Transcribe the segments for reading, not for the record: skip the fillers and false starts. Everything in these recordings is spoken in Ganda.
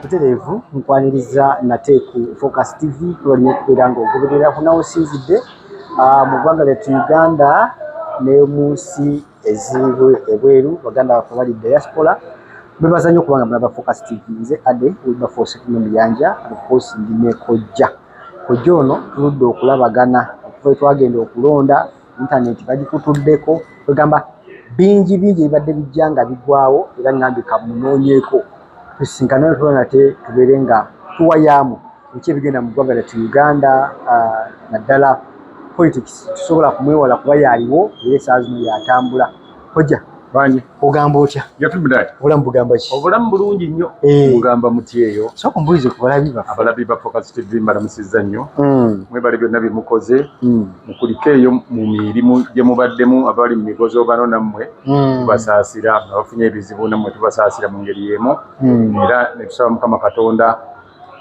butereevu nkwaniriza nate ku Focus TV waliwo okubeera ng'ogoberera kunawo sinzidde mu ggwanga lyattu Uganda ne mu nsi eziri ebweru baganda baffe bali diaspora bebaza nnyo kubanga mulaba Focus TV. Nze Ade Wilberforce kuno Muyanja, of course ndine Kojja ono tuludde okulabagana okuva twagenda okulonda internet bagikutuddeko kwegamba bingi ebibadde bijja nga bigwawo era ngambye kamunoonyeeko tusinkana tuba nate tubeere nga tuwayaamu biki ebigenda mu ggwanga lyattu Uganda naddala politics tusobola kumwewala kuba yaaliwo era essaawa zino yatambula. Kojja Banyi ogamba otya? Yatubidai Obulamu bugamba ki? Obulamu bulungi nnyo mugamba muti eyo sooka mbulize ku balabi baffe. Abalabi ba Focus TV mbalamusizza nnyo mwebale byonna bye mukoze mukulike eyo mu mirimu gye mubaddemu abali mu migozi obano nammwe tubasaasira abafunye ebizibu nammwe tubasaasira mu ngeri y'emu era ne tusaba Mukama Katonda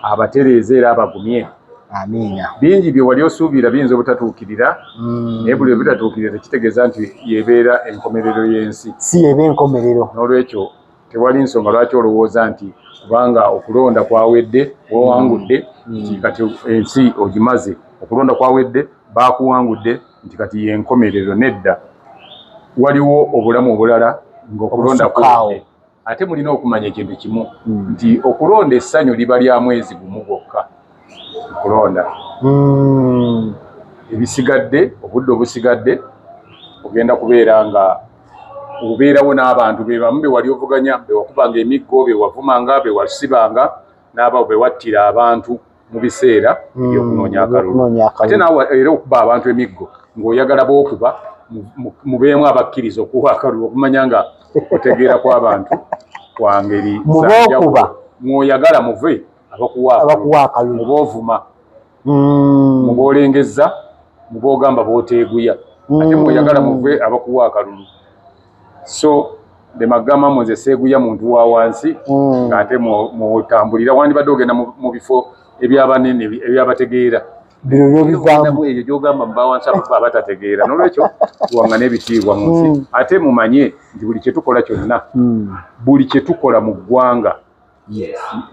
abatereeze era abagumye. Amiina. Bingi bye wali osuubira biyinza obutatuukirira naye buli ebitatuukirira tekitegeeza nti yebeera enkomerero y'ensi. Si yeba enkomerero. N'olwekyo tewali nsonga lwaki olowooza nti kubanga okulonda kwawedde wawangudde nti kati ensi ogimaze, okulonda kwawedde baakuwangudde nti kati yenkomerero. Nedda, waliwo obulamu obulala ng'okulonda kwawedde. Ate mulina okumanya ekintu kimu nti okulonda essanyu liba lya mwezi gumu gwokka. Kulonda ebisigadde obudde obusigadde ogenda kubeera nga obeerawo n'abantu be bamu be wali ovuganya be wakubanga emiggo be wavumanga be wasibanga n'abo be wattira abantu mu biseera by'okunoonya akalulu. Ate naawe era okuba abantu emiggo ng'oyagala b'okuba mubeemu abakkiriza okuwa akalulu okumanya nga okutegeera kw'abantu kwa ngeri mubokuba mw'oyagala muve abakuwa akalulu muboovuma muboolengezza muboogamba booteeguya ate mw'oyagala muve abakuwa akalulu. So demagama nze seeguya muntu wa wansi ng'ate mw'otambulira wandibadde ogenda mu bifo ebyabanene ebyabategeera bino by'obivaamu eyo gy'ogamba muba wansi abatategeera. N'olwekyo tuwanga n'ebitiibwa mu nsi ate mumanye nti buli kye tukola kyonna buli kye tukola mu ggwanga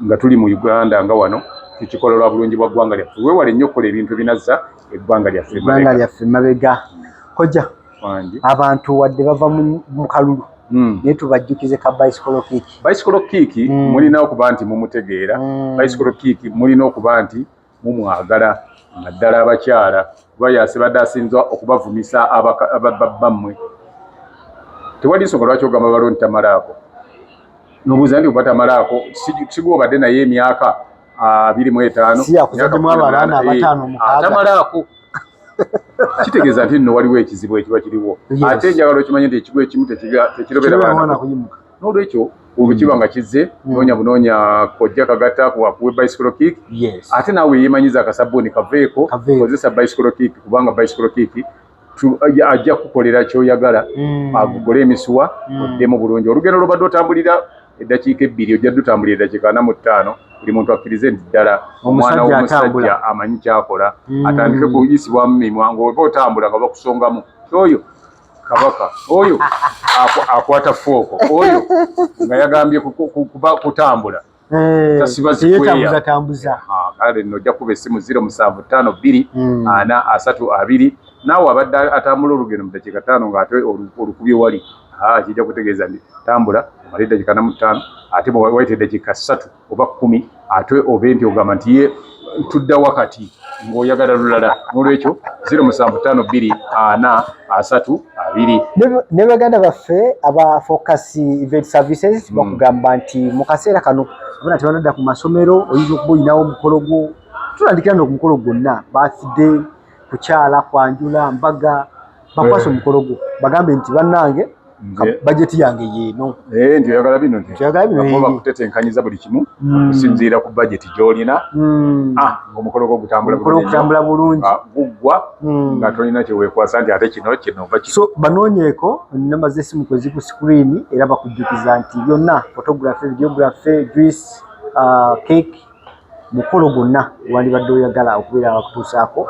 nga tuli mu Uganda nga wano tukikola lwa bulungi bwa ggwanga lyaffe. Weewale nnyo okukola ebintu binazza eggwanga lyaffe mabega. Kojja abantu wadde bava mu kalulu naye tubajjukize ka bicycle kick. Bicycle kick mulina okuba nti mumutegeera. Bicycle kick mulina okuba nti mumwagala naddala abakyala kuba yasibadde asinzwa okubavumisa bammwe. Tewali nsonga lwaki ogamba balo nti tamalaako. Nobuuza nti oba tamalaako sigwa obadde naye emyaka 25 si yakuzaddemu abaana abataano mukaaga tamalaako. Kitegeeza nti nno waliwo ekizibu ekiba kiriwo. Ate enjagala okimanye nti ekigo ekimu tekirobera baana kuyimuka. N'olwekyo olwo kiba nga kizze noonya bunoonya Kojja Kagatta kuwe bicycle kick. Ate naawe yeemanyiza akasabbuuni kaveeko kozesa bicycle kick kubanga bicycle kick ajja kukolera ky'oyagala agugole emisuwa oddemu bulungi. Olugendo lwobadde otambulira eddakiika 2 ojja dutambulira eddakiika 45 buli muntu akkirize nti ddala omwana w'omusajja amanyi kyakola atandike kuyisibwa mu mimwa ng'oba otambula nga bakusongamu oyo kabaka oyo akwata fooko oyo nga yagambye kutambula tasiba zikweya kale nno ojja kuba essimu 0752 naawe abadde atambula olugendo mu ddakiika 5 ng'ate olukubye wali kijja kutegeeza nti tambula omale eddakiika 45 ate bwewayita eddakiika 3 oba 10 ate obe nti ogamba nti ye tudda wakati ng'oyagala lulala. N'olwekyo 0752 ne baganda baffe aba Focus Event Services bakugamba nti mu kaseera kano abana tebanadda ku masomero oyinza okuba oyinawo omukolo gwo tulandikira no ku mukolo gwonna birthday kukyala kwanjula mbaga bakwasa omukolo gwo bagambe nti bannange budget yange yeeno nti oyagala bino nti bakutetenkanyiza buli kimu kusinziira ku budget gy'olina ng'omukolo gwo gutambula bulungi guggwa nga tolina kyeweekwasa nti ate kino oba kino. So banoonyeeko nnamba z'essimu kwe ziri ku screen era bakujjukiza nti byonna photography videography juice cake mukolo gwonna wandibadde oyagala okubeera bakutuusaako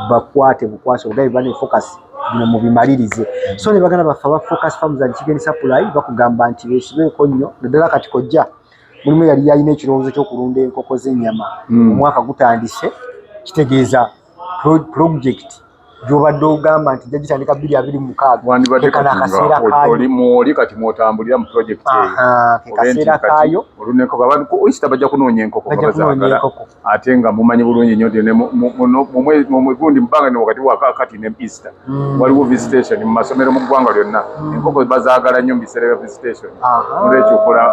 bakwate bukwase ogabi bane Focus bino mubimalirize. So ne baganda baffe aba Focus Farms and Chicken Supply bakugamba nti beesibeeko nnyo naddala kati Kojja mulimu yali yalina ekirowoozo ky'okulunda enkoko z'ennyama omwaka gutandise kitegeeza project gy'obadde ogamba nti jja gitandika 2026 kekana akaseera kaayo oli kati mwotambulira mu project eyo ke kaseera kaayo olunenkoko abantu oyisita bajja kunoonya enkoko bazaagala ate nga mumanyi bulungi nnyo nti mu mwegundi mubanga ne wakati wa kati ne Easter waliwo visitation mu masomero mu ggwanga lyonna enkoko bazaagala nnyo mu biseera bya visitation olwekyo okola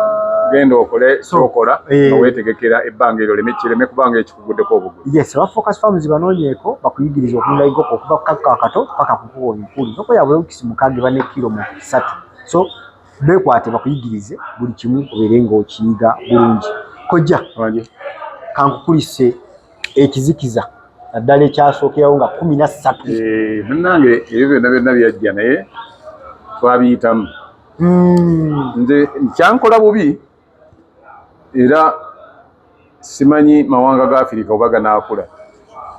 genda okole kyokola nga weetegekera ebbanga eryo kireme kubanga ekikuguddeko obugulu. Yes, aba Focus Farms banoonyeeko bakuyigiriza okulunda enkoko okuva ku kaka akato paka ku kubo enkulu. Enkoko yaabwe okisi mukaaga eba ne kilo 3. So beekwate bakuyigirize buli kimu obeere ng'okiyiga bulungi. Kojja kankukulise ekizikiza naddala ekyasookerawo nga 13. Munnange ebyo byonna byajja naye twabiyitamu. Nze kyankola bubi era simanyi mawanga ga Afrika oba ganaakula.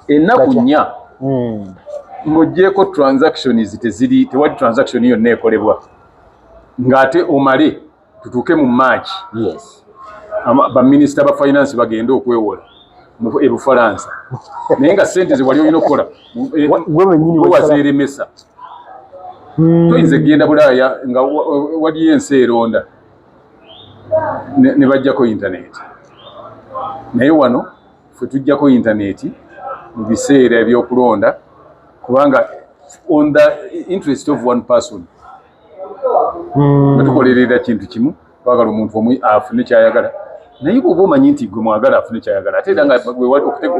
Ennaku nnya ng'oggyeko transactions tewali transaction yonna ekolebwa ng'ate omale tutuuke mu March. Yes. Baminisita ba finance bagenda okwewola mu Bufalansa naye nga ssente ze wali olina okukola wazeeremesa. Toyinza genda Bulaaya nga waliyo ensi eronda ne bajjako internet. Naye wano ffe tujjako internet mu biseera ebyokulonda kubanga on the interest of one person batukolerera kintu kimu twagala omuntu omu afune kyayagala naye bw'oba omanyi nti gwe mwagala afune kyayagala ate era nga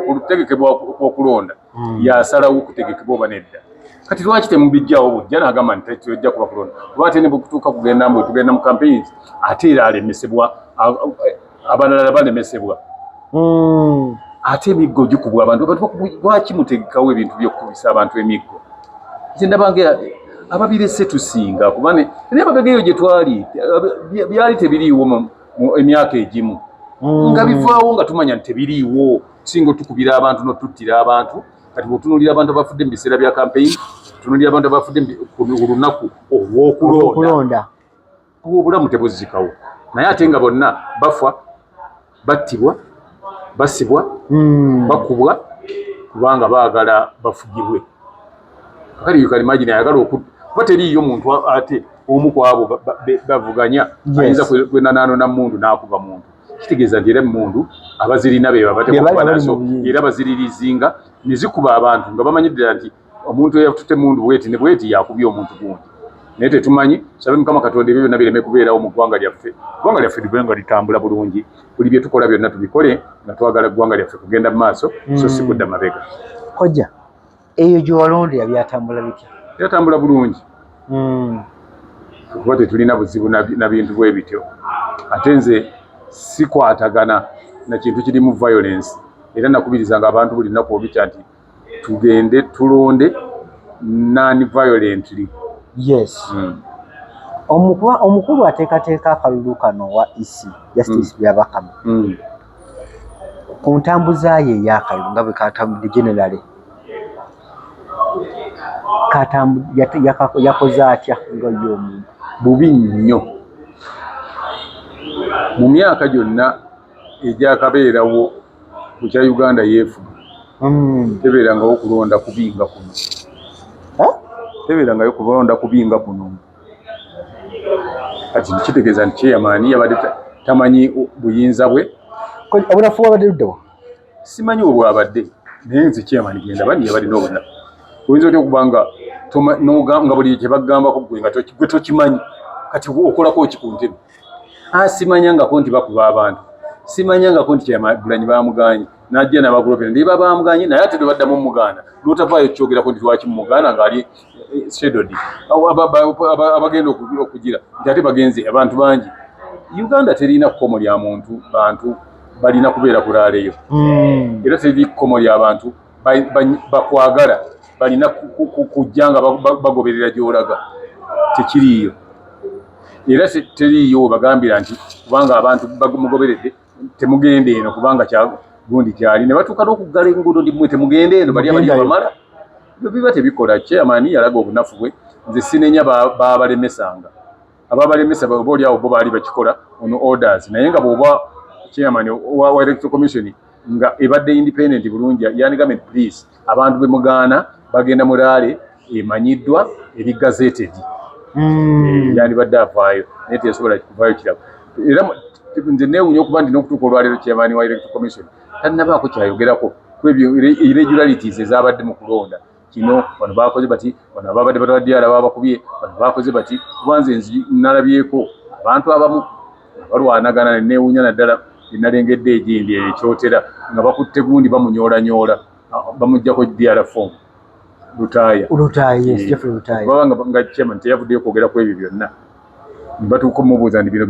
okutegekebwa okulonda yasalawo okutegekebwa oba nedda. Kati lwaki temubijjawo bujja n'agamba nti tujja kuba kulonda oba ate ne bwekutuuka kugenda mu campaigns ate era alemesebwa abalala balemesebwa ate emiggo gikubwa abantu lwaki mutegekawo ebintu by'okukubisa abantu emiggo. Nze ndabanga ababirese tusinga kuba naye emabega eyo gye twali byali tebiriiwo mu emyaka egimu nga bivaawo nga tumanya nti tebiriiwo singa otukubira abantu n'otuttira abantu. Kati bw'otunuulira abantu abafudde mu biseera bya campaign tunuulira abantu abafudde ku lunaku olw'okulonda obulamu tebuzikawo naye ate nga bonna bafa battibwa basibwa bakubwa kubanga baagala bafugibwe. Kali yukalimagine ayagala kuba teriiyo muntu ate omu ku abo bavuganya ayinza kwenanaano na mundu n'akuba muntu. Kitegeeza nti era mundu abazirina be babateekuba nazo era baziririzinga ne zikuba abantu nga bamanyidde nti omuntu eyatutte mundu bweti ne bweti yakubye omuntu gundi. Naye tetumanyi sabe Mukama Katonda ebyo byonna bireme kubeerawo mu ggwanga lyaffe. Eggwanga lyaffe libe nga litambula bulungi buli bye tukola byonna tubikole nga twagala eggwanga lyaffe kugenda mu maaso so si kudda mabega. Kojja eyo gye walondera byatambula bitya? Byatambula bulungi kuba tetulina buzibu na bintu bwe bityo ate nze sikwatagana na kintu kirimu violence era nakubirizanga abantu buli lunaku olukya nti tugende tulonde non-violently. Yes. Omukulu ateekateeka akalulu kano wa EC Justice Byabakama ku ntambuza ye ey'akalulu nga bwe katambudde generally yakoze atya nga y'omuntu? Bubi nnyo. Mu myaka gyonna egyakabeerawo ku kya Uganda yeefuga tebeerangawo kulonda kubinga kuno. Tebeerangayo kulonda kubinga kuno. Kati kitegeeza nti chairman yabadde tamanyi buyinza bwe. Obunafu bwabadde luddawa? Simanyi obwabadde naye nze chairman genda bani yabadde n'obunafu. Oyinza otya okubanga nga buli kye bagambako gwe nga gwe tokimanyi kati okolako ki ku ntebe? Simanyangako nti bakuba abantu, simanyangako nti Kyagulanyi bamuganye n'ajja n'abagulope ndiba bamuganye naye ate tebaddamu mugaana n'otavaayo kyogerako nti lwaki mumugaana ng'ali shadowed abagenda okugira nti ate bagenze abantu bangi. Uganda terina kkomo lya muntu, bantu balina kubeera kulaaleyo era teri kkomo lya bantu bakwagala balina kujja nga bagoberera gy'olaga, tekiriiyo. Era teriiyo bagambira nti kubanga abantu bamugoberedde temugende eno kubanga gundi kyali ne batuuka n'okuggala enguudo ndi mmwe temugende eno bali bamala. Ebyo biba tebikola. Chairman yalaga obunafu bwe. Nze sinenya babalemesanga. Ababalemesa oba oli awo bo baali bakikola ono orders naye nga bw'oba chairman wa electoral commission nga ebadde independent bulungi yani government please abantu be mugana bagenda murale emanyiddwa eri gazetted yani badde avaayo naye teyasobola kuvaayo kirabo era nze neewunya okuba ndina okutuuka olwaleero chairman wa electoral commission tannabaako kyayogerako kwebyo irregularities ezabadde mu kulonda kino bano bakoze bati bano babadde batwadde bakubye bano bakoze bati kubanze nalabyeko abantu abamu balwanagana neewunya naddala nalengedde egindi ekyotera nga bakutte gundi bamunyolanyola bamuggyako DRFOM Lutaya nga chairman teyavuddeyo kwogera ku ebyo byonna batuuka mubuuza nti bino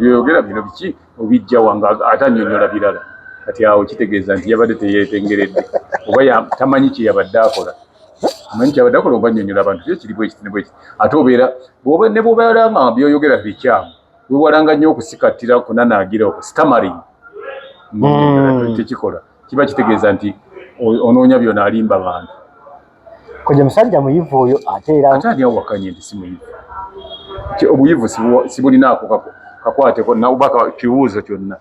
byoyogera bino biki obijjawa nga ate annyonnyola birala kati awo kitegeeza nti yabadde teyeetengeredde oba tamanyi kye yabadde akola amanyi kye yabadde akola oba annyonnyola abantu kiri bwekiti ate obeera ne bwobeera nga byoyogera bikyamu wewalanga nnyo okusikattira kunanaagira okwo stamaring tekikola kiba kitegeeza nti onoonya byona alimba abantu koje musajja muyivu oyo ate era ate ani awakanye nti si muyivu obuyivu sibulinaako kakwateko naubaka kibuuzo kyonna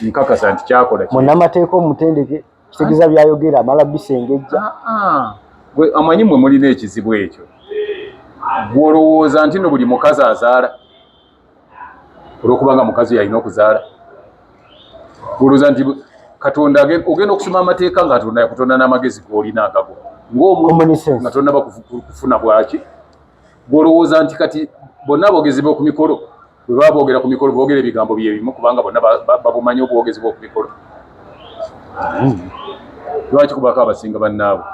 nkakasa nti kyakola munnamateeka omutendeke kitegeeza byayogera amala bisengejja gwe amanyi mwe mulina ekizibu ekyo gwolowooza nti no buli mukazi azaala olwokubanga mukazi yalina okuzaala gwolowooza nti katonda ogenda okusoma amateeka nga katonda yakutonda n'amagezi g'olina agago ng'omuntu nga tonna bakufuna bwaki gwolowooza nti kati bonna abogezi b'oku mikolo bwe baba boogera ku mikolo boogera ebigambo byebimu kubanga bonna babumanyi obwogezi bw'oku mikolo lwaki kubako abasinga bannaabo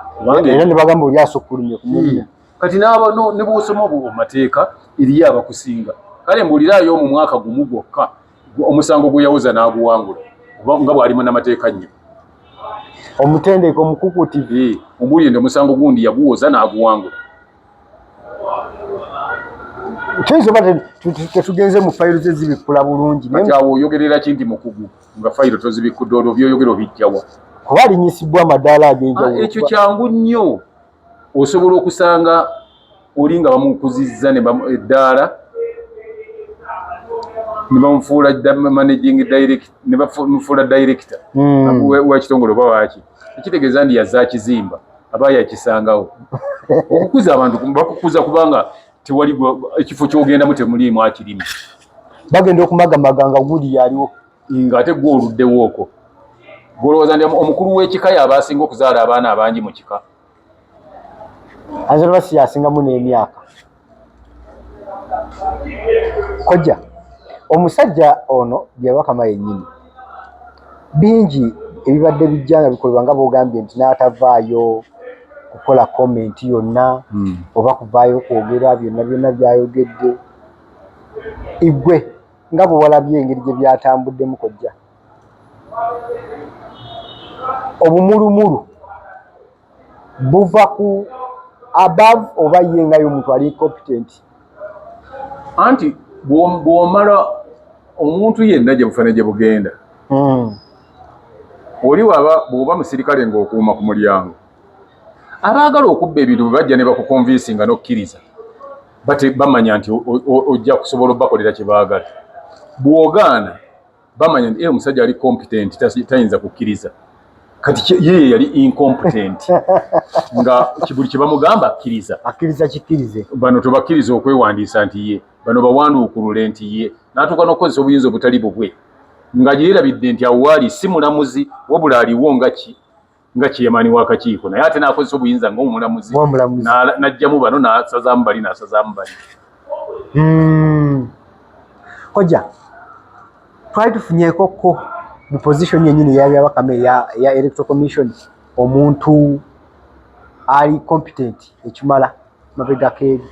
era ne bagamba oli asukkulumye kumulya kati ne bw'osoma obwo mateeka eriyo abakusinga kale mbuuliraayo mu mwaka gumu gwokka omusango gwe yawuza n'aguwangula nga bw'alimu n'amateeka nnyo omutendeke omukukutivu ombuulire nti omusango gundi yaguwoza n'aguwangula tuyinza oba tetugenze mu fayiro ze zibikkula bulungi kati awo oyogerera ki nti mukugu nga fayiro tozibikkudde olwo byoyogera obijjawa kuba alinyisibwa amadaala ag'enjawulo ekyo kyangu nnyo osobola okusanga oli nga bamukuzizza eddaala ne bamufuula managing direct ne bamufuula director w'ekitongole oba waaki ekitegeeza ndi yazza kizimba aba yakisangawo okukuza abantu bakukuza kubanga tewali ekifo kyogendamu temuliimu akirimu bagenda okumagamaga nga guli yaliwo ng'ate gwe oluddewo okwo gwolowooza nti omukulu w'ekika yaba asinga okuzaala abaana abangi mu kika azalwa si yasingamu n'emyaka kojja omusajja ono byewakama yennyini bingi ebibadde bijja nga bikolebwa nga boogambye nti n'atavaayo kukola komenti yonna oba kuvaayo kwogera byonna byayogedde igwe nga bwe walabye engeri gye byatambuddemu kojja obumulumulu buva ku above oba ye nga y'omuntu ali competent anti bw'omala omuntu yenna gye bufane gye bugenda oli bw'oba musirikale ng'okuuma ku mulyango abaagala okubba ebintu bwe bajja ne bakukonvinsinga n'okkiriza bamanya nti ojja kusobola obbakolera kye baagala bw'ogaana bamanya nti omusajja ali competent tayinza kukkiriza kati ye yali incompetent nga buli kye bamugamba akkiriza kikkirize bano tebakkiriza okwewandiisa nti ye bano bawanduukulule nti ye n'atuuka n'okukozesa obuyinza obutali bubwe nga yeerabidde nti awo waali si mulamuzi wabula aliwo nga chairman w'akakiiko naye ate n'akozesa obuyinza ng'omulamuzi n'ajjamu bano n'asazaamu bali kojja twali tufunyeekokko mu position yennyini yabyabakame ya electoral commission omuntu ali competent ekimala mabegako eri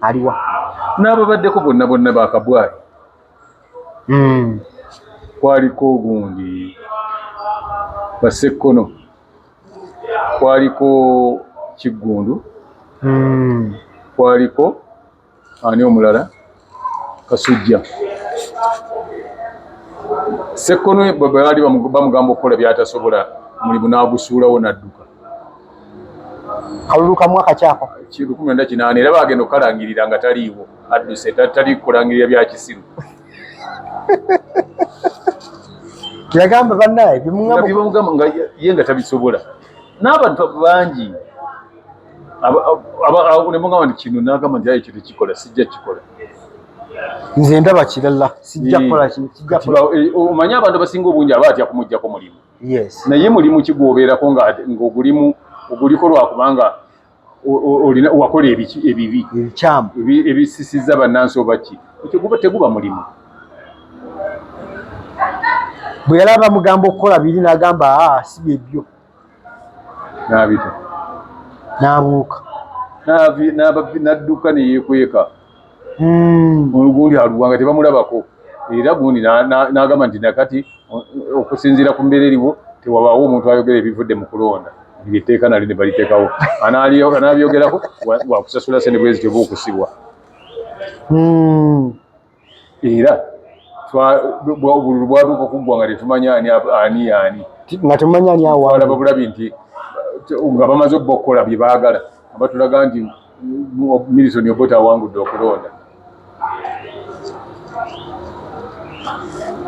aliwa n'ababaddeko bonna bakabwali kwaliko gundi Basekkono kwaliko Kiggundu kwaliko ani omulala Kasujja Sekkono baali bamugamba okukola byatasobola mulimu n'agusuulawo n'adduka kalulu kamu akakyako 1998 era bagenda okalangirira nga taliiwo adduse tali kulangirira bya kisiru yagamba bannaye bimugamba nga ye nga tabisobola n'abantu bangi nemugamba nti kino n'agamba nti aye kino kikola sijja kikola nze ndaba kirala sijja kukola omanyi abantu abasinga obungi aba atya kumuggyako mulimu naye mulimu kigwobeerako oguliko lwakubanga wakola ebibi ebisisiza bannansi oba ki teguba mulimu. bwe yali abamugamba okukola biri n'agamba si byebyo n'abita n'abuuka n'adduka neyeekweka olugundi aluwanga tebamulabako era gundi n'agamba nti nakati okusinziira ku mbeera eriwo tewabaawo omuntu ayogera ebivudde mu kulonda etteeka nali ne baliteekawo anaabyogerako wakusasula sente bwe zityo okusibwa era bululu bwatuuka okuggwa nga tetumanya ani nga tumanya ani awalaba bulabi nti nga bamaze okukola bye baagala aba tulaga nti Milton Obote awangudde okulonda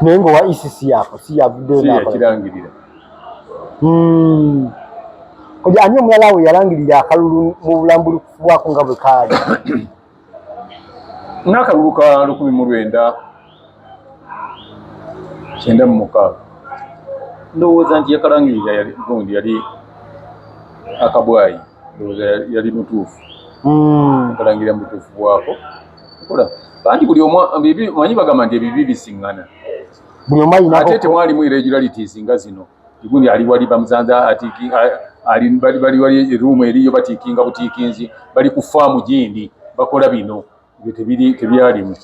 naye nga owa ECC yako si yakirangirira oja ani omulala we yalangirira akalulu mu bulambuli kufubwako nga bwe kaali n'akalulu ka 1996 ndowooza nti yakalangirira gundi yali akabwayi ndowooza yali mutuufu akalangirira mutuufu bwako kola kandi buli manyi bagamba nti ebibi bisiŋŋana ate temwalimu irregularities nga zino gundi ali wali bamusanza bali wali eruumu eriyo batiikinga butiikinzi bali ku faamu gindi bakola bino tebyalimu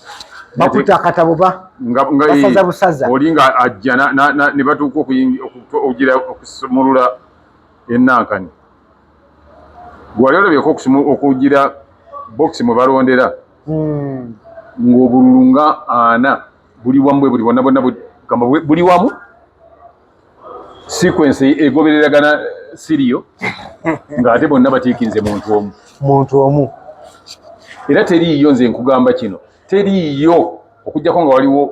bakuta akatabo basaza busaza oli nga ajja ne batuuka okusumulula ennankani gwali olabyeko okugira bokisi mwe balondera ng'obululu nga 4 buli wamu buli bonna buli wamu sequence egobereragana siriyo ng'ate bonna batiikinze muntu omu era teriiyo nze nkugamba kino teriiyo okujjako nga waliwo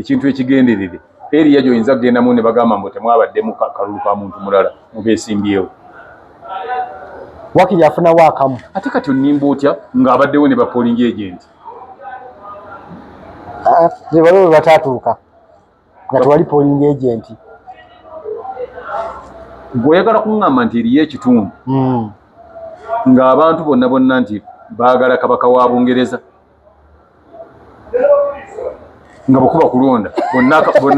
ekintu ekigenderere eriya gy'oyinza kugendamu ne bagamba mbu temwabaddemu kalulu ka muntu mulala mubeesimbyewo wakiri afunawo akamu ate kati onnimba otya ng'abaddewo ne bapoling agent waliwo we bataatuuka nga tewali polling agent bw'oyagala kuŋŋamba nti eriyo ekitundu ng'abantu bonna nti baagala kabaka wa Bungereza nga bwekuba kulonda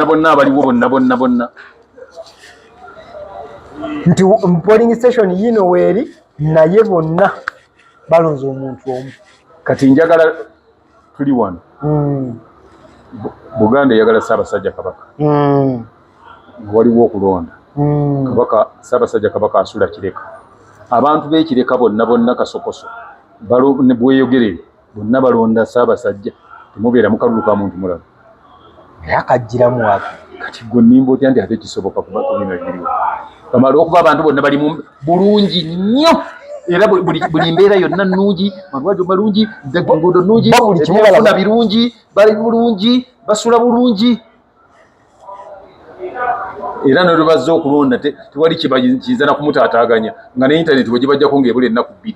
bonna abaliwo bonna nti polling station yino weeri naye bonna balonze omuntu omu kati njagala tuli wano Buganda eyagala Ssaabasajja Kabaka waliwo okulonda kabaka Ssaabasajja Kabaka asula Kireka abantu b'Ekireka bonna kasokoso ne bweyogerere bonna balonda Ssaabasajja temubeeramu kalulu ka muntu mulala naye akajjiramu wake kati gwe nnimba otya nti ate kisoboka kuba bino ebiriwo kamala okuba abantu bonna bali bulungi nnyo era buli mbeera yonna nnungi malwaliro malungi enguudo nnungi ebyenfuna birungi bali bulungi basula bulungi era ne lwe bazze okulonda tewali kiyinza na kumutaataaganya nga ne intaneti bwe gibajjako ng'ebula ennaku 2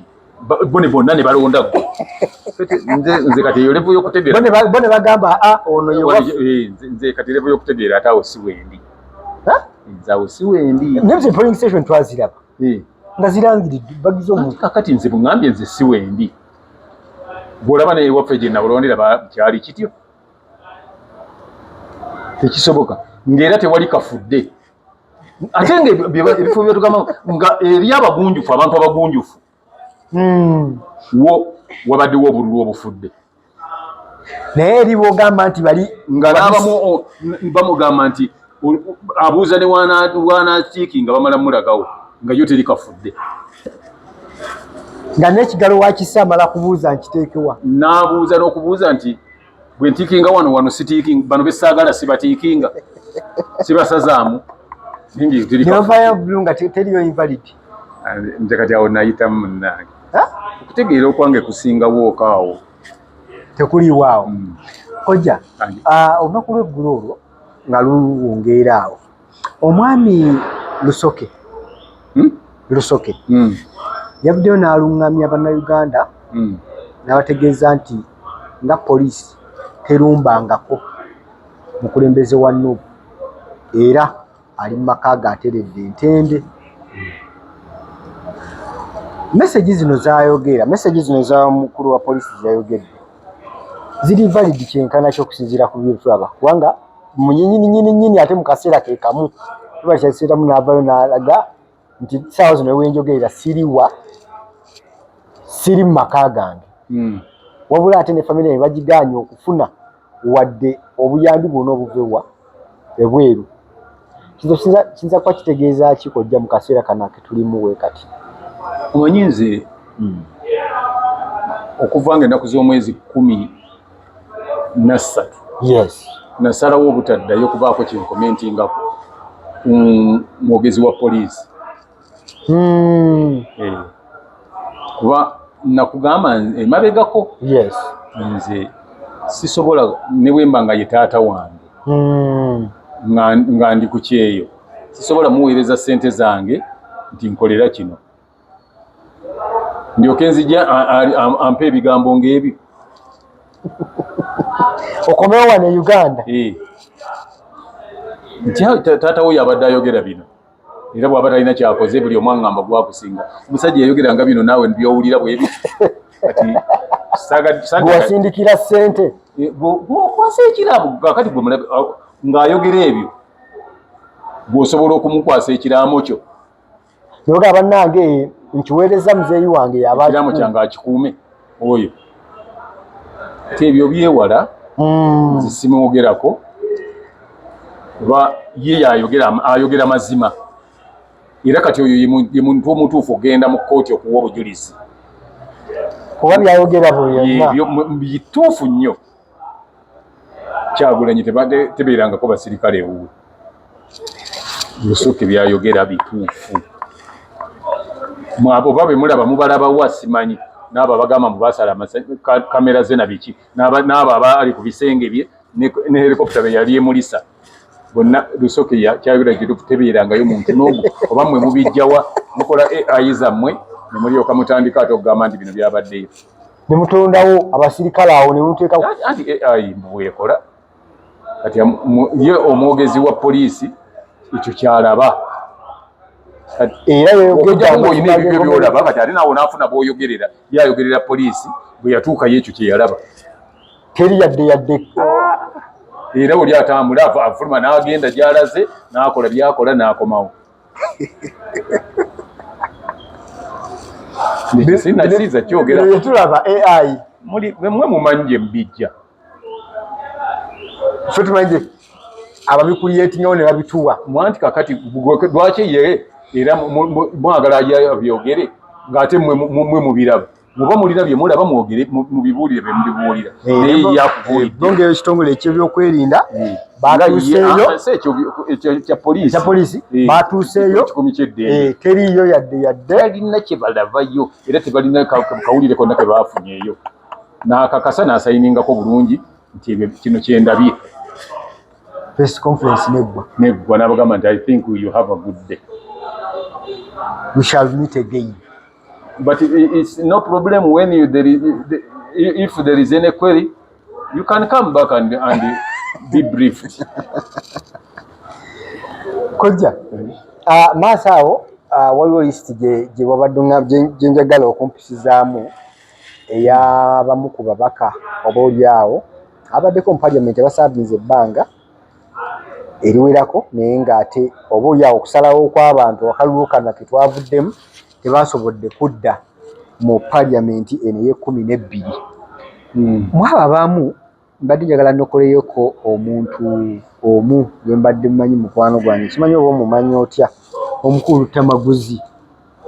bonna ne balonda gwe nze kati eyo levu y'okutegeera bone bagamba ono nze kati levu y'okutegeera ate awo si wendi nze awo si wendi naye polling station twaziraba nga zirangiriddwa bagize omuntu kakati nze bungambye nze si wendi bw'olaba naye waffe gye nabulondera kyali kityo tekisoboka ng'era tewali kafudde ate ngaebifo byetugamba nga eri abagunjufu abantu abagunjufu wabaddewo obululu obufudde naye eri bwogamba nti bali nga n'abamu bamugamba nti abuuza ne waanatiiki nga bamala mulagawo nga yo teri kafudde nga n'ekigalo wakisa amala kubuuza nkiteekewa n'abuuza n'okubuuza nti bwe ntiikinga wano sitiikinga bano besaagala sibatiikinga sibasazaamu nevayo bulu nga teriyo invalid nze kati awo nayitamu munnange okutegeera okwange kusingawo okaawo tekuliiwaawo Kojja olunaku lw'eggulo olwo nga luwungeera awo omwami Lusoke yavuddeyo n'aluŋŋamya bannayuganda n'abategeeza nti nga poliisi terumbangako mukulembeze wa Nuupu era ali mu maka ge ateredde entende. Message zino za mukulu wa poliisi zayogedde ziri valid kyenkana ky'okusinziira ku bye tulaba kubanga munyinyini ate mu kaseera ke kamu tuba kyaseeramu n'avayo n'alaga nti ssaawa zino wenjogerera siri mu maka gange wabula ate ne famire ne bagiganye okufuna wadde obuyambi bwonna obuvewa ebweru. Kino kiyinza kuba kitegeeza ki Kojja mu kaseera kano ke tulimu we kati? Omanyi nze okuva nga ennaku z'omwezi 13 nasalawo obutaddayo kubaako kyenkomentingako ku mwogezi wa poliisi kuba nakugamba emabegako nze sisobola ne bwemba nga ye taata wange nga ndi ku kyeyo sisobola muweereza ssente zange nti nkolera kino ndyoke nzija ampa ebigambo ng'ebyo okomewo wano e Uganda nti taata wo yabadde ayogera bino era bw'aba talina kyakoze buli omu aŋŋamba gwakusinga omusajja yayogeranga bino naawe byowulira bwebi kati bwasindikira ssente bw'okwasa ekiraamo kakati ng'ayogera ebyo bw'osobola okumukwasa ekiraamo kyo yoga bannange nkiweereza muzeeyi wange ekiraamo kyange akikuume oyo ate ebyo byewala nze simwogerako kuba ye ayogera mazima era kati oyo ye muntu omutuufu ogenda mu kkooti okuwa obujulizi kuba byayogera bituufu nnyo. Kyagulanyi tebeerangako basirikale ewuwe Lusoke byayogera bituufu mwabo babe mulaba mubalabawa simanyi n'abo abagamba mubasala kamera ze na biki n'abo abali ku bisenge bye ne helikopita be yali emulisa bonna Lusoke kyayogera tebeerangayo muntu n'omu oba mmwe mubijjawa mukola AI zammwe ne mulyoka mutandika ate okugamba nti bino byabaddeyo ne mutondawo abasirikale awo ne muteeka anti AI bwekola kati ye omwogezi wa poliisi ekyo kyalaba era oyina ebyo byolaba kati ate naawo naafuna bw'oyogerera yayogerera poliisi bwe yatuukayo ekyo kye yalaba teri yadde era oli atambula afuluma n'agenda gy'alaze n'akola byakola n'akomawo sinasiiza kyogera tulaba AI mmwe mumanyi gye mbijja ffe tumanyi ababikuliyetingawo ne babituwa mwanti kakati lwaki ye era mwagala byogere ng'ate mmwe mubiraba muba mulina bye mulaba mwogere mubibuulire be mubibuulira naye yakubuulidde ekitongole ekyebyokwerinda batuuseeyo kya poliisi batuuseeyo kikumi ky'eddembe teriiyo yadde talina kye balavayo era tebalina kawulire konna ke baafunyeeyo n'akakasa n'asayiningako bulungi nti kino kyendabye press conference neggwa n'abagamba nti I think you have a good day. We shall meet again. But it's no problem when if there is any query, you can come back and be briefed. Kojja maaso awo waliwo list gye wabadde gye njagala okumpisizaamu ey'abamu ku babaka oba oli awo abaddeko mu parliament abasaavinze ebbanga eriwerako naye ng'ate oba oli awo okusalawo kw'abantu akalulu kano ke twavuddemu tebasobodde kudda mu parliament eno ey'e12. Mwabo abamu mbadde njagala nnokoleyoko omuntu omu gwe mbadde mmanyi mukwano gwange kimanyi oba omumanyi otya omukulu Tamaguzi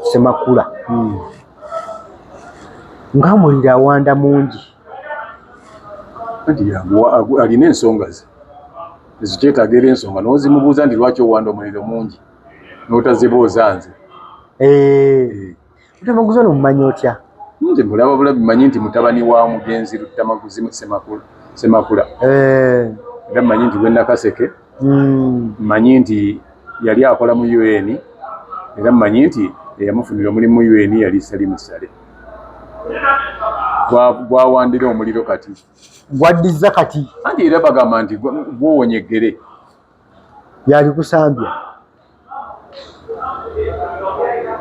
Semakula ng'amulira awanda mungi alina ensonga ze ezikyetaagera ensonga n'ozimubuuza nti lwaki owanda omuliro mungi n'otazibooza nze Tamaguzi ono mumanyi otya? nze mulaba bulabi manyi nti mutabani wa mugenzi Tamaguzi Semakula Semakula era mmanyi nti Gwenda Kaseke mmanyi nti yali akola mu UN era mmanyi nti eyamufunira omulimu mu UN yali Salim Sale gwawandira omuliro kati gwaddiza kati anti era bagamba nti gwowonya eggere yali kusambya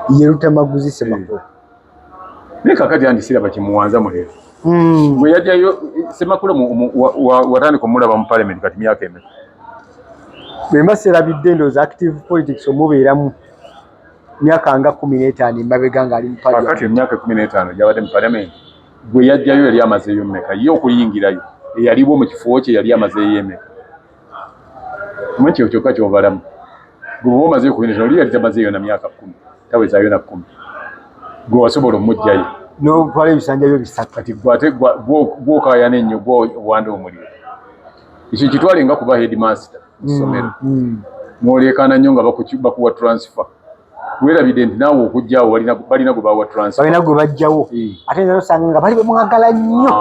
ye Lutamaguzi Semakula naye kakati andi siraba kimuwanza muliro bwe yajjayo Semakula watandika omulaba mu parliament kati myaka emeka bwemba serabidde ndowooza active politics omubeeramu myaka nga 15 emabega ng'ali mu parliament kakati emyaka 15 gyabadde mu parliament bwe yajjayo yali amazeeyo mmeka ye okuyingirayo eyaliwo mu kifo kye yali amazeeyo emeka omanyi kyo kyokka kyobalamu gwe oba omazeeyo kubineza oli yali tamazeeyo na myaka 10 tawezaayo na 10 gwe wasobola omugjayo n'otwala ebisanja byo bisatu kati gwate gwokaayana ennyo gwowanda omuliro ekyo kitwale nga kuba headmaster mu ssomero n'oleekaana nnyo nga bakuwa transfer weerabidde nti naawe okujjaawo balina gwe bawa transfer balina gwe bajjawo ate nza osanga nga bali bemwagala nnyo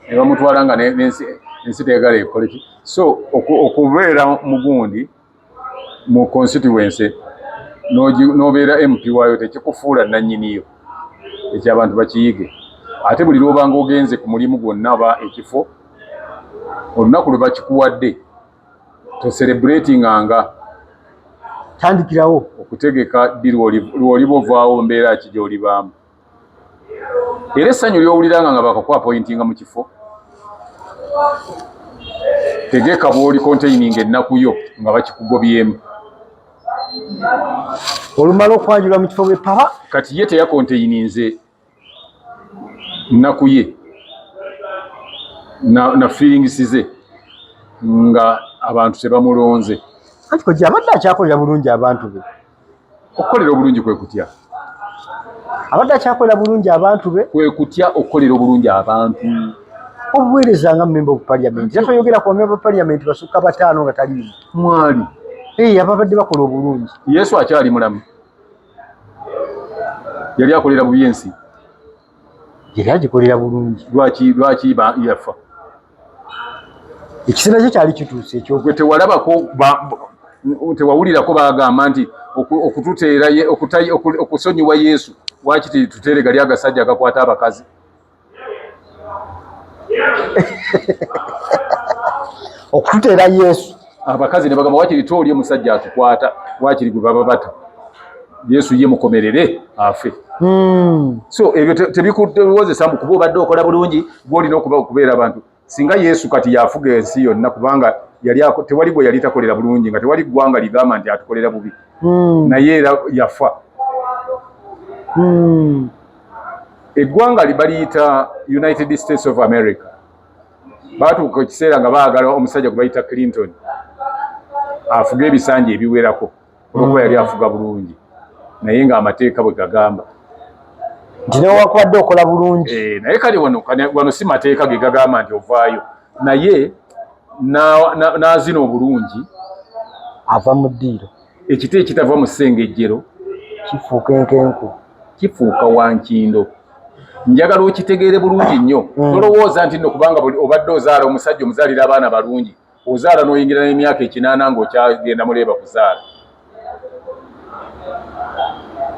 ne bamutwala nga n'ensi teegala ekoleki so okubeera mugundi mu constituency n'obeera MP waayo tekikufuula nannyiniyo ekyo abantu bakiyige ate buli lwobanga ogenze ku mulimu gwonna aba ekifo olunaku lwe bakikuwadde toselebratinganga tandikirawo okutegeka ddi lw'oliba ovaawo mbeera ki gy'olibaamu era essanyu ly'owuliranga nga bakakwapointinga mu kifo tegeka bw'oli containing ennaku yo nga bakikugobyemu olumala okwanjulwa mu kifo bwe papa kati ye teyakontaininze nnaku ye na feelings ze nga abantu tebamulonze anti kojja abadde akyakolera bulungi abantu be okukolera obulungi kwe kutya abadde akyakolera bulungi abantu be kwe kutya okukolera obulungi abantu obuweereza nga member of parliament era toyogera ku member of parliament basukka 5 nga taliimu mwali ababadde bakola obulungi Yesu akyali mulamu yali akolera bubi ensi yali agikolera bulungi lwaki yafa ekiseera kye kyali kituuse ekyo gwe tewalabako tewawulirako bagamba nti okututeera okusonyiwa Yesu wakiti tutere gali agasajja agakwata abakazi okututeera Yesu abakazi ne bagamba wakiri tooli omusajja atukwata wakiri gwe baba bata Yesu ye mukomerere afe so ebyo tebikuwozesa mu kuba obadde okola bulungi gw'olina okubeera abantu singa Yesu kati yafuga ensi yonna kubanga tewali gwe yali takolera bulungi nga tewali ggwanga ligamba nti atukolera bubi naye era yafa eggwanga libaliyita United States of America baatuuka ekiseera nga baagala omusajja gwe bayita Clinton afuga ebisanja ebiwerako olwokuba yali afuga bulungi naye ng'amateeka bwe gagamba nti newakubadde okola bulungi naye kale wano si mateeka ge gagamba nti ovaayo naye n'azina obulungi ava mu ddiiro ekiti ekitava mu ssengejjero kifuuka enkenku kifuuka wankindo njagala okitegeere bulungi nnyo tolowooza nti nno kubanga obadde ozaala omusajja omuzaalira abaana balungi ozaala n'oyingira n'emyaka 8 ng'okyagenda muleeba kuzaala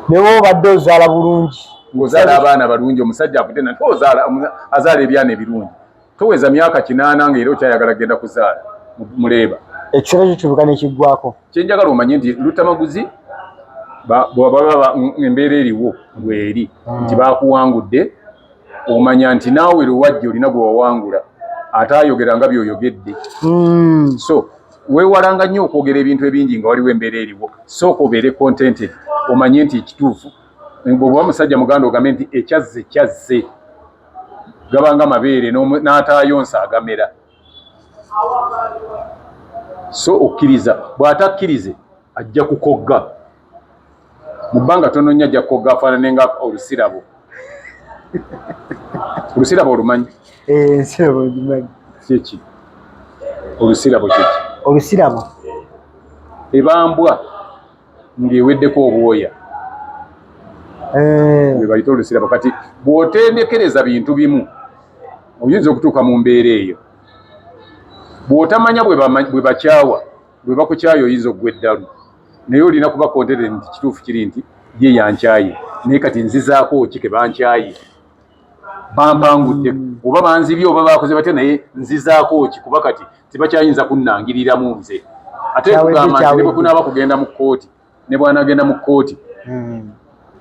newe obadde ozaala bulungi ng'ozaala abaana balungi omusajja akutenda nti azaala ebyana ebirungi toweza myaka 8 ng'era okyayagala genda kuzaala muleeba ekiseera kyo kibuka nekiggwako kyenjagala omanye nti Lutamaguzi bw'ababa embeera eriwo bw'eri nti baakuwangudde omanya nti naawe lwewajja olina gwe wawangula ate ayogera nga by'oyogedde so weewalanga nnyo okwogera ebintu ebingi nga waliwo embeera eriwo sooka obeere contented omanye nti ekituufu bw'oba musajja muganda ogambe nti ekyazze kyazze gabanga mabeere n'ataayonsa agamera so okkiriza bw'atakkirize ajja kukogga mu bbanga tono nnyo ajja kukogga afaanane nga olusirabo olusirabo olumanyi ensirabo ogimanyi kyeki olusirabo kyeki olusirabo ebambwa ng'eweddeko obwoya bwe bayita olusirabo kati bw'otendekereza bintu bimu oyinza okutuuka mu mbeera eyo bw'otamanya bwe bakyawa bwe bakukyayo oyinza okugwa eddalu naye olina kuba kontere nti kituufu kiri nti ye yankyaye naye kati nzizaako ki ke bankyaye bampangudde oba banzibye oba bakoze batya naye nzizaako ki kuba kati tibakyayinza kunnangiriramu nze ate kugamba nti ne bwe kunaaba kugenda mu kkooti ne bw'anaagenda mu kkooti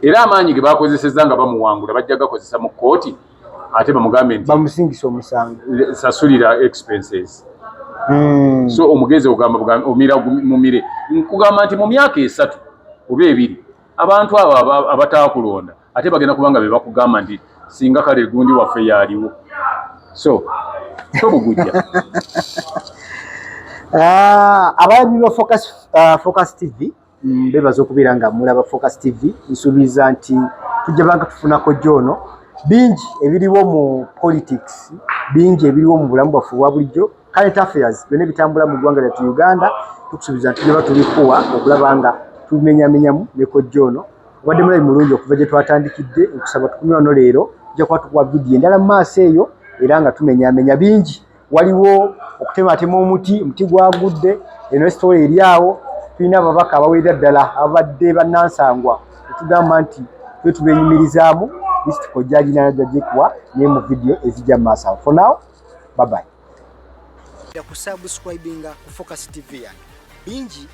era amaanyi ge bakozesezza nga bamuwangula bajja gakozesa mu kkooti ate bamugambe nti bamusingisa omusango sasulira expenses. So omugezi ogamba omira mumire nkugamba nti mu myaka 3 oba 2 abantu abo abataakulonda ate bagenda kubanga be bakugamba nti singa kale gundi waffe yaliwo so bugujja. Abaami ba Focus TV bebaza okubeera nga mulaba Focus TV nsuubiza nti tujja banga tufunako jono bingi ebiriwo mu politics bingi ebiriwo mu bulamu bwaffe obwa bulijjo current affairs byonna bitambula mu ggwanga lyattu Uganda tukusuubiza nti tujja tulikuwa okulaba nga tumenyamenyamu ne Kojjoono obadde mulabi mulungi okuva gye twatandikidde okusaba tukumye wano leero tujja kuba tukuwa vidiyo endala mu maaso eyo era nga tumenyamenya bingi waliwo okutematema omuti gwagudde eno story eri awo tulina ababaka abawerera ddala abadde bannansangwa etugamba nti twe tubenyumirizaamu list Kojja aginajja gyekuwa naye mu vidiyo ezijja mu maaso awo. For now, bye bye. Kusubscribinga ku Focus TV yange bingi